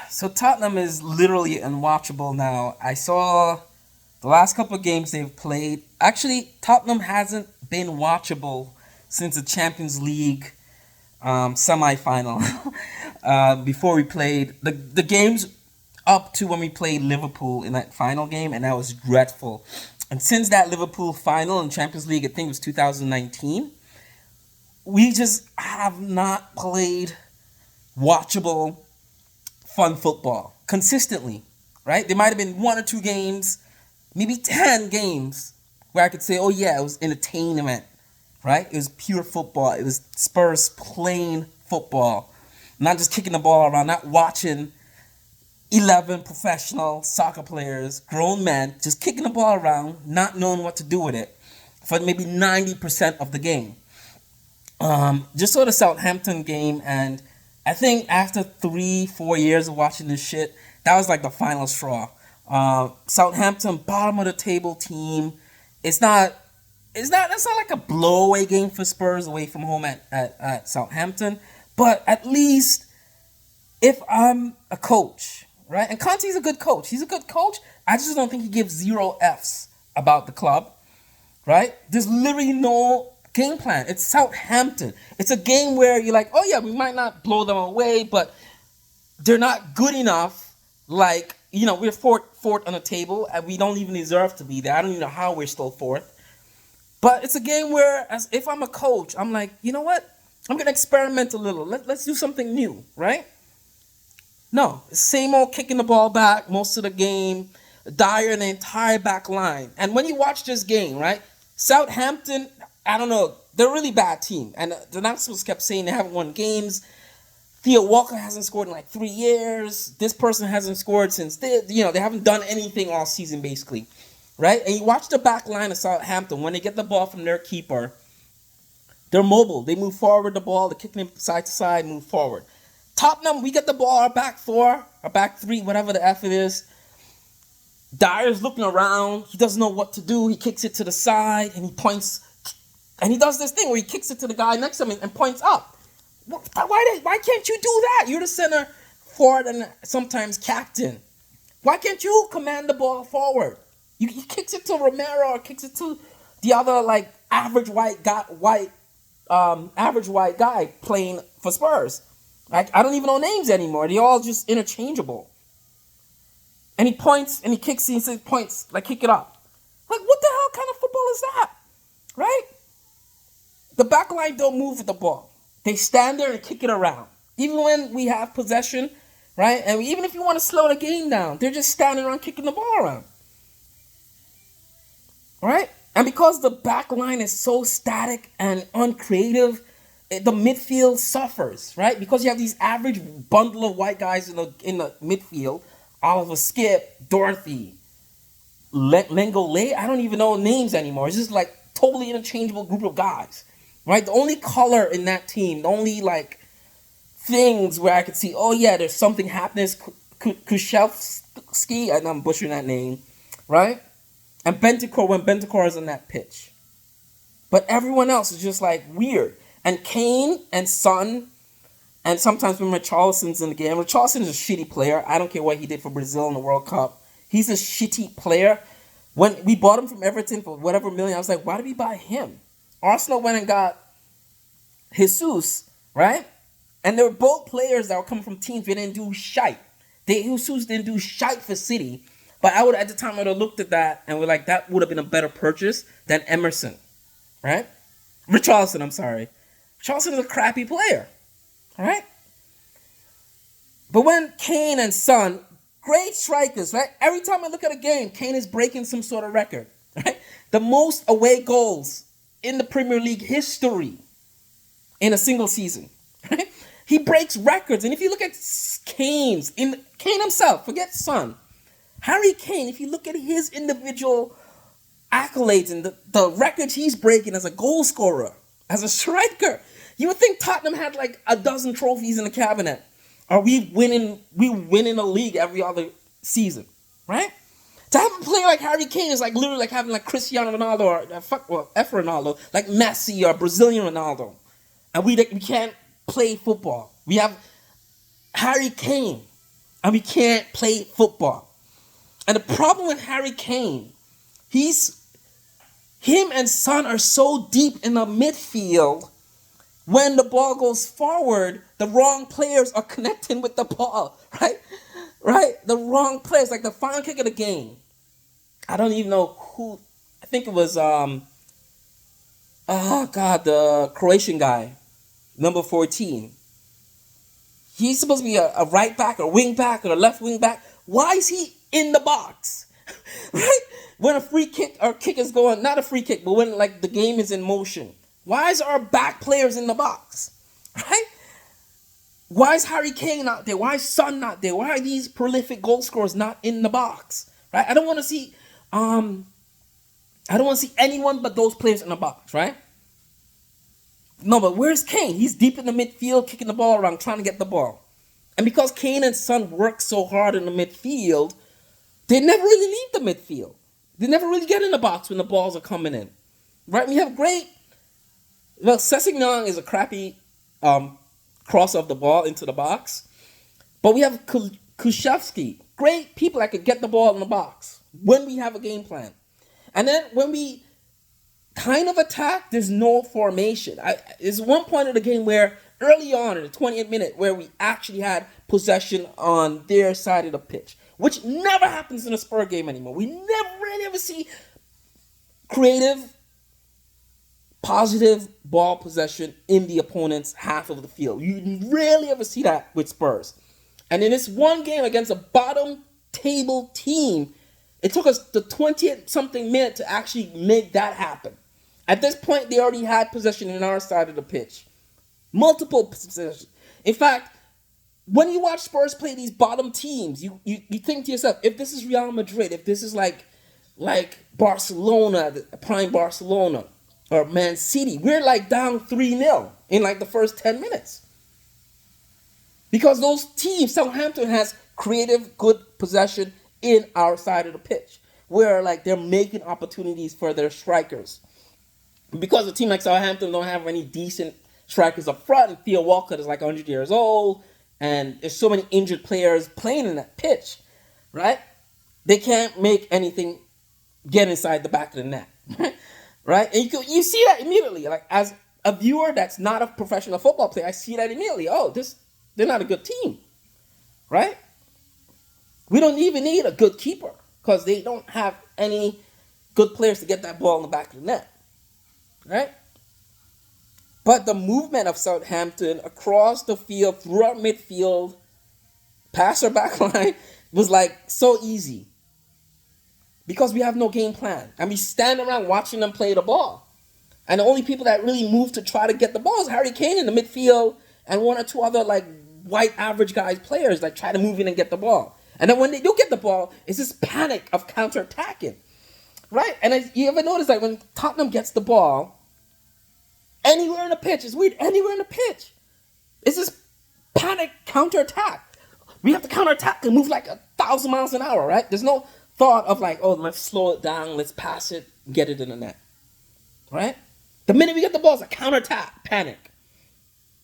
So Tottenham is literally unwatchable now. I saw the last couple of games they've played. Actually, Tottenham hasn't been watchable since the Champions League semi-final. Before we played the games up to when we played Liverpool in that final game, and that was dreadful. And since that Liverpool final in Champions League, I think it was 2019, we just have not played watchable, fun football consistently, right? There might have been one or two games, maybe 10 games where I could say, oh yeah, it was entertainment, right? It was pure football. It was Spurs playing football, not just kicking the ball around, not watching 11 professional soccer players, grown men, just kicking the ball around, not knowing what to do with it for maybe 90% of the game. Just saw the Southampton game, and I think after 3-4 years of watching this shit, that was like the final straw. Southampton, bottom of the table team. That's not like a blowaway game for Spurs away from home at Southampton. But at least if I'm a coach, right? And Conte's a good coach. He's a good coach. I just don't think he gives zero F's about the club, right? There's literally no game plan. It's Southampton. It's a game where you're like, oh yeah, we might not blow them away, but they're not good enough. Like, we're fourth on the table, and we don't even deserve to be there. I don't even know how we're still fourth. But it's a game where, as if I'm a coach, I'm like, you know what? I'm going to experiment a little. Let's do something new, right? No, same old kicking the ball back most of the game. Dyer and the entire back line. And when you watch this game, right? Southampton, I don't know, they're a really bad team. And the announcers kept saying they haven't won games. Theo Walker hasn't scored in like 3 years. This person hasn't scored since they haven't done anything all season basically, right? And you watch the back line of Southampton when they get the ball from their keeper. They're mobile. They move forward the ball. They're kicking it side to side, move forward. Tottenham, we get the ball, our back four, our back three, whatever the F it is. Dyer's looking around. He doesn't know what to do. He kicks it to the side and he points. And he does this thing where he kicks it to the guy next to him and points up. Why can't you do that? You're the center forward and sometimes captain. Why can't you command the ball forward? He kicks it to Romero or kicks it to the other like average white guy playing for Spurs. I don't even know names anymore. They're all just interchangeable. And he points and he kicks. He says points like kick it up. Like what the hell kind of football is that? Right? The back line don't move with the ball. They stand there and kick it around. Even when we have possession, right? And even if you want to slow the game down, they're just standing around kicking the ball around. Right? And because the back line is so static and uncreative, the midfield suffers, right? Because you have these average bundle of white guys in the midfield. Oliver Skip, Dorothy, Lengole. I don't even know names anymore. It's just like totally interchangeable group of guys. Right? The only color in that team, the only like things where I could see, oh yeah, there's something happening is Kushevsky, and I'm butchering that name, right? And Bentancur when Bentancur is on that pitch. But everyone else is just like weird. And Kane and Son, and sometimes when Richarlison's in the game. Richarlison is a shitty player. I don't care what he did for Brazil in the World Cup. He's a shitty player. When we bought him from Everton for whatever million, I was like, why did we buy him? Arsenal went and got Jesus, right? And they were both players that were coming from teams that didn't do shite. Jesus didn't do shite for City. But I would, at the time, I would have looked at that and we're like, that would have been a better purchase than Emerson, right? Richarlison, I'm sorry. Richarlison is a crappy player, all right? But when Kane and Son, great strikers, right? Every time I look at a game, Kane is breaking some sort of record, right? The most away goals in the Premier League history in a single season, right? He breaks records. And if you look at Kane himself, forget Son, Harry Kane, if you look at his individual accolades and the records he's breaking as a goal scorer, as a striker, you would think Tottenham had like a dozen trophies in the cabinet. Or we winning a league every other season, right? To have a player like Harry Kane is like literally like having like Cristiano Ronaldo or F Ronaldo, like Messi or Brazilian Ronaldo. And we can't play football. We have Harry Kane. and we can't play football. And the problem with Harry Kane, him and Son are so deep in the midfield. When the ball goes forward, the wrong players are connecting with the ball, right? Right? The wrong players, like the final kick of the game. I don't even know who. I think it was the Croatian guy, number 14. He's supposed to be a right back or wing back or a left wing back. Why is he in the box? Right? When a free kick or kick is going, not a free kick, but when like the game is in motion. Why is our back players in the box? Right? Why is Harry Kane not there? Why is Son not there? Why are these prolific goal scorers not in the box? Right? I don't want to see anyone but those players in the box, right? No, but where's Kane? He's deep in the midfield, kicking the ball around, trying to get the ball. And because Kane and Son work so hard in the midfield, they never really leave the midfield. They never really get in the box when the balls are coming in. Right? We have Sessegnon is a crappy cross of the ball into the box. But we have Kushevsky. Great people that could get the ball in the box when we have a game plan. And then when we kind of attack, there's no formation. There's one point of the game where early on in the 20th minute where we actually had possession on their side of the pitch, which never happens in a Spur game anymore. We never see creative, positive ball possession in the opponent's half of the field. You rarely ever see that with Spurs. And in this one game against a bottom table team, it took us the 20th something minute to actually make that happen. At this point, they already had possession in our side of the pitch. Multiple possessions. In fact, when you watch Spurs play these bottom teams, you think to yourself, if this is Real Madrid, if this is like Barcelona, prime Barcelona, or Man City, we're like down 3-0 in like the first 10 minutes. Because those teams, Southampton has creative, good possession in our side of the pitch, where like they're making opportunities for their strikers. Because a team like Southampton don't have any decent strikers up front, and Theo Walcott is like 100 years old, and there's so many injured players playing in that pitch, right? They can't make anything get inside the back of the net, right? And you see that immediately. Like as a viewer that's not a professional football player, I see that immediately. Oh, they're not a good team, right? We don't even need a good keeper because they don't have any good players to get that ball in the back of the net, right? But the movement of Southampton across the field, through our midfield, past our back line, was like so easy. Because we have no game plan. And we stand around watching them play the ball. And the only people that really move to try to get the ball is Harry Kane in the midfield and one or two other like white average guys players that try to move in and get the ball. And then when they do get the ball, it's this panic of counterattacking. Right? And you ever notice that when Tottenham gets the ball, anywhere in the pitch, it's weird, anywhere in the pitch, it's this panic counterattack. We have to counterattack and move like 1,000 miles an hour, right? There's no thought of like, oh, let's slow it down, let's pass it, get it in the net, right? The minute we get the ball, it's a counterattack, panic,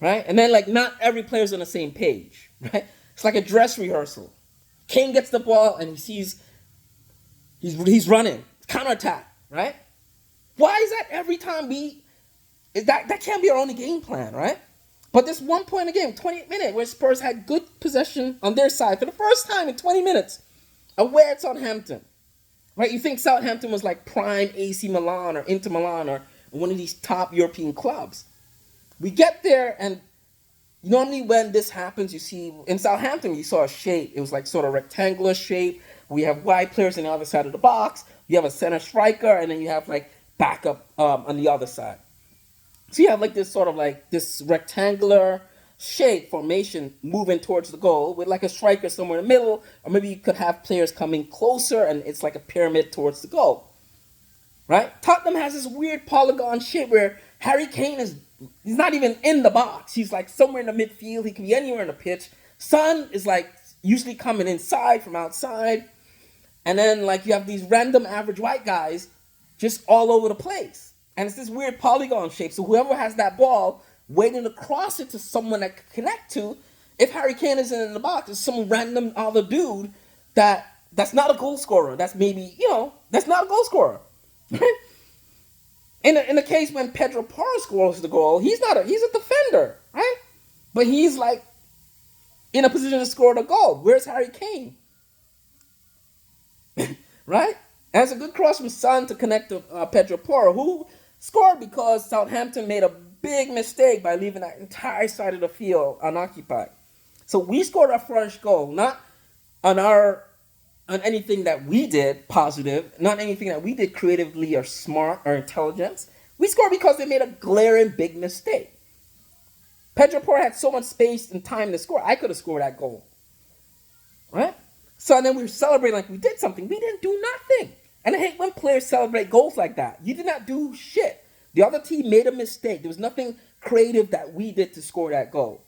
right? And then like not every player's on the same page, right? It's like a dress rehearsal. Kane gets the ball and he sees he's running, counterattack, right? Why is that every time that can't be our only game plan, right? But this one point in the game, 20th minute, where Spurs had good possession on their side for the first time in 20 minutes, away at Southampton, right? You think Southampton was like prime AC Milan or Inter Milan or one of these top European clubs. We get there, and normally when this happens, you see, in Southampton, you saw a shape. It was like sort of rectangular shape. We have wide players on the other side of the box. You have a center striker, and then you have like backup on the other side. So you have like this sort of like this rectangular shape formation moving towards the goal with like a striker somewhere in the middle, or maybe you could have players coming closer and it's like a pyramid towards the goal, right? Tottenham has this weird polygon shape where Harry Kane he's not even in the box. He's like somewhere in the midfield. He can be anywhere in the pitch. Son is like usually coming inside from outside. And then like you have these random average white guys just all over the place. And it's this weird polygon shape. So whoever has that ball waiting to cross it to someone that can connect to if Harry Kane isn't in the box, it's some random other dude that's not a goal scorer. That's maybe, that's not a goal scorer. In the case when Pedro Porro scores the goal, he's a defender, right? But he's like in a position to score the goal. Where's Harry Kane? Right? And it's a good cross from Son to connect to Pedro Porro, who scored because Southampton made a big mistake by leaving that entire side of the field unoccupied. So we scored our first goal, not on anything that we did positive, not anything that we did creatively or smart or intelligence. We scored because they made a glaring big mistake. Pedro Porro had so much space and time to score. I could have scored that goal. Right? So then we were celebrating like we did something. We didn't do nothing. And I hate when players celebrate goals like that. You did not do shit. The other team made a mistake. There was nothing creative that we did to score that goal.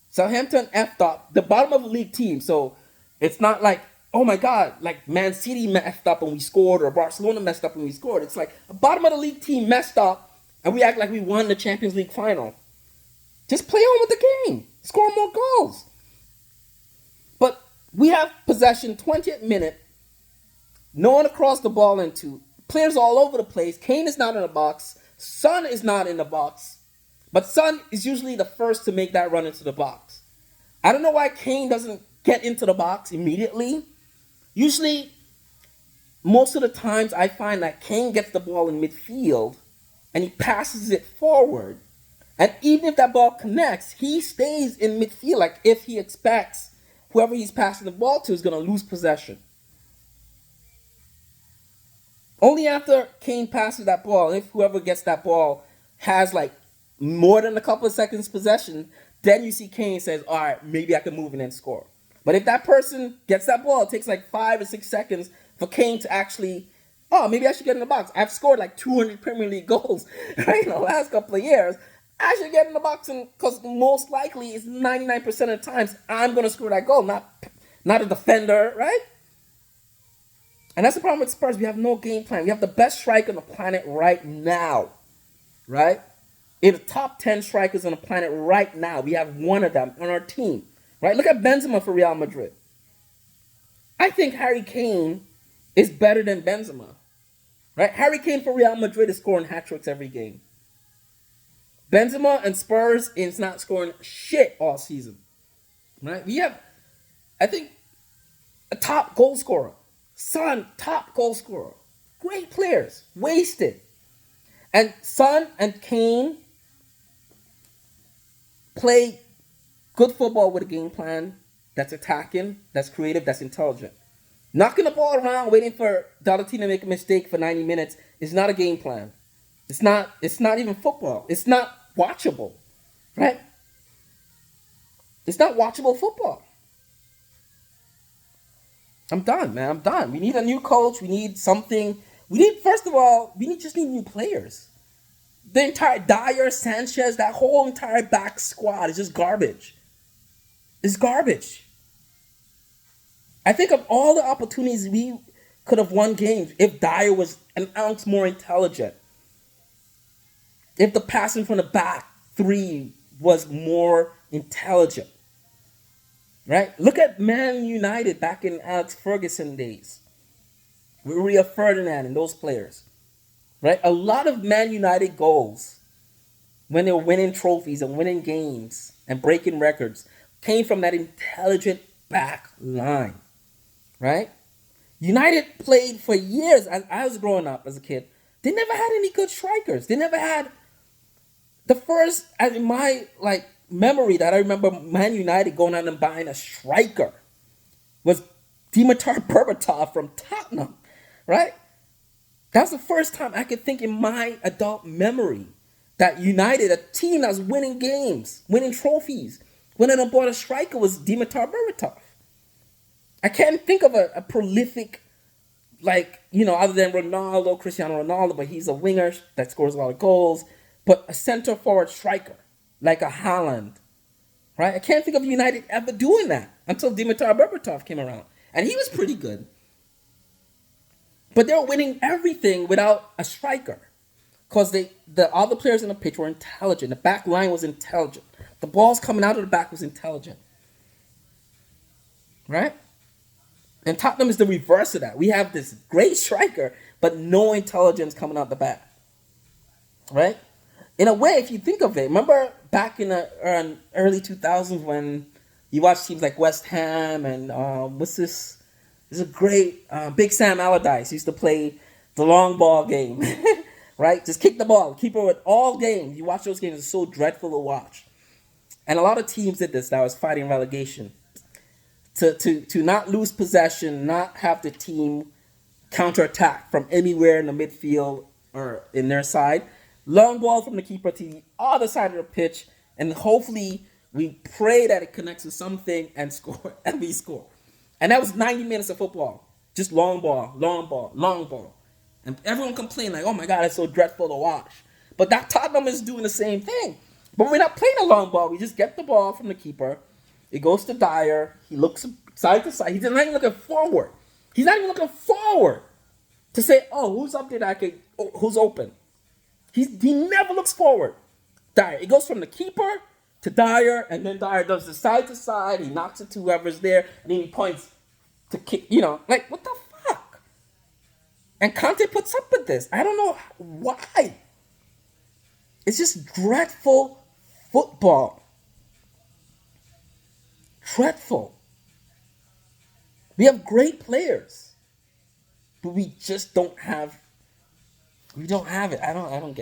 Southampton effed up. The bottom of the league team. So it's not like, oh my God, like Man City messed up and we scored, or Barcelona messed up and we scored. It's like a bottom of the league team messed up and we act like we won the Champions League final. Just play on with the game. Score more goals. But we have possession 20th minute. No one across the ball into. Players all over the place. Kane is not in the box. Son is not in the box. But Son is usually the first to make that run into the box. I don't know why Kane doesn't get into the box immediately. Usually, most of the times I find that Kane gets the ball in midfield and he passes it forward. And even if that ball connects, he stays in midfield, like if he expects whoever he's passing the ball to is going to lose possession. Only after Kane passes that ball, if whoever gets that ball has like more than a couple of seconds possession, then you see Kane says, all right, maybe I can move in and score. But if that person gets that ball, it takes like 5 or 6 seconds for Kane to actually, oh, maybe I should get in the box. I've scored like 200 Premier League goals right, in the last couple of years. I should get in the box, because most likely it's 99% of the times I'm going to score that goal, not a defender, right? And that's the problem with Spurs. We have no game plan. We have the best striker on the planet right now, right? In the top 10 strikers on the planet right now, we have one of them on our team, right? Look at Benzema for Real Madrid. I think Harry Kane is better than Benzema, right? Harry Kane for Real Madrid is scoring hat tricks every game. Benzema and Spurs is not scoring shit all season, right? We have, I think, a top goal scorer. Son, top goal scorer. Great players. Wasted. And Son and Kane play good football with a game plan that's attacking, that's creative, that's intelligent. Knocking the ball around, waiting for the other team to make a mistake for 90 minutes is not a game plan. It's not even football. It's not watchable, right? It's not watchable football. I'm done, man. I'm done. We need a new coach. We need something. First of all, we just need new players. The entire Dyer, Sanchez, that whole entire back squad is just garbage. It's garbage. I think of all the opportunities we could have won games if Dyer was an ounce more intelligent. If the passing from the back three was more intelligent. Right? Look at Man United back in Alex Ferguson days. With Rio Ferdinand and those players. Right? A lot of Man United goals, when they were winning trophies and winning games and breaking records, came from that intelligent back line. Right? United played for years, as I was growing up as a kid. They never had any good strikers. They never had the first, as in my memory that I remember Man United going out and buying a striker was Dimitar Berbatov from Tottenham, right? That's the first time I could think in my adult memory that United, a team that was winning games, winning trophies, went out and bought a striker was Dimitar Berbatov. I can't think of a prolific, other than Ronaldo, Cristiano Ronaldo, but he's a winger that scores a lot of goals, but a center forward striker like a Haaland, right? I can't think of United ever doing that until Dimitar Berbatov came around. And he was pretty good. But they were winning everything without a striker. Because all the players on the pitch were intelligent. The back line was intelligent. The balls coming out of the back was intelligent. right? And Tottenham is the reverse of that. We have this great striker, but no intelligence coming out the back, right? In a way, if you think of it, remember back in the early 2000s when you watch teams like West Ham and what's this? There's a great Big Sam Allardyce used to play the long ball game, right? Just kick the ball, keep it with all game. You watch those games; it's so dreadful to watch. And a lot of teams did this that was fighting relegation to not lose possession, not have the team counterattack from anywhere in the midfield or in their side. Long ball from the keeper to the other side of the pitch, and hopefully we pray that it connects to something and score, and we score. And that was 90 minutes of football. Just long ball, long ball, long ball. And everyone complained like, oh my God, it's so dreadful to watch. But that Tottenham is doing the same thing. But we're not playing a long ball. We just get the ball from the keeper. It goes to Dyer. He looks side to side. He's not even looking forward. He's not even looking forward to say, oh, who's up there that I could, who's open. He never looks forward. Dyer. It goes from the keeper to Dyer, and then Dyer does the side to side. He knocks it to whoever's there, and then he points to kick. Like, what the fuck? And Conte puts up with this. I don't know why. It's just dreadful football. Dreadful. We have great players, but we just don't have. We don't have it. I don't get it.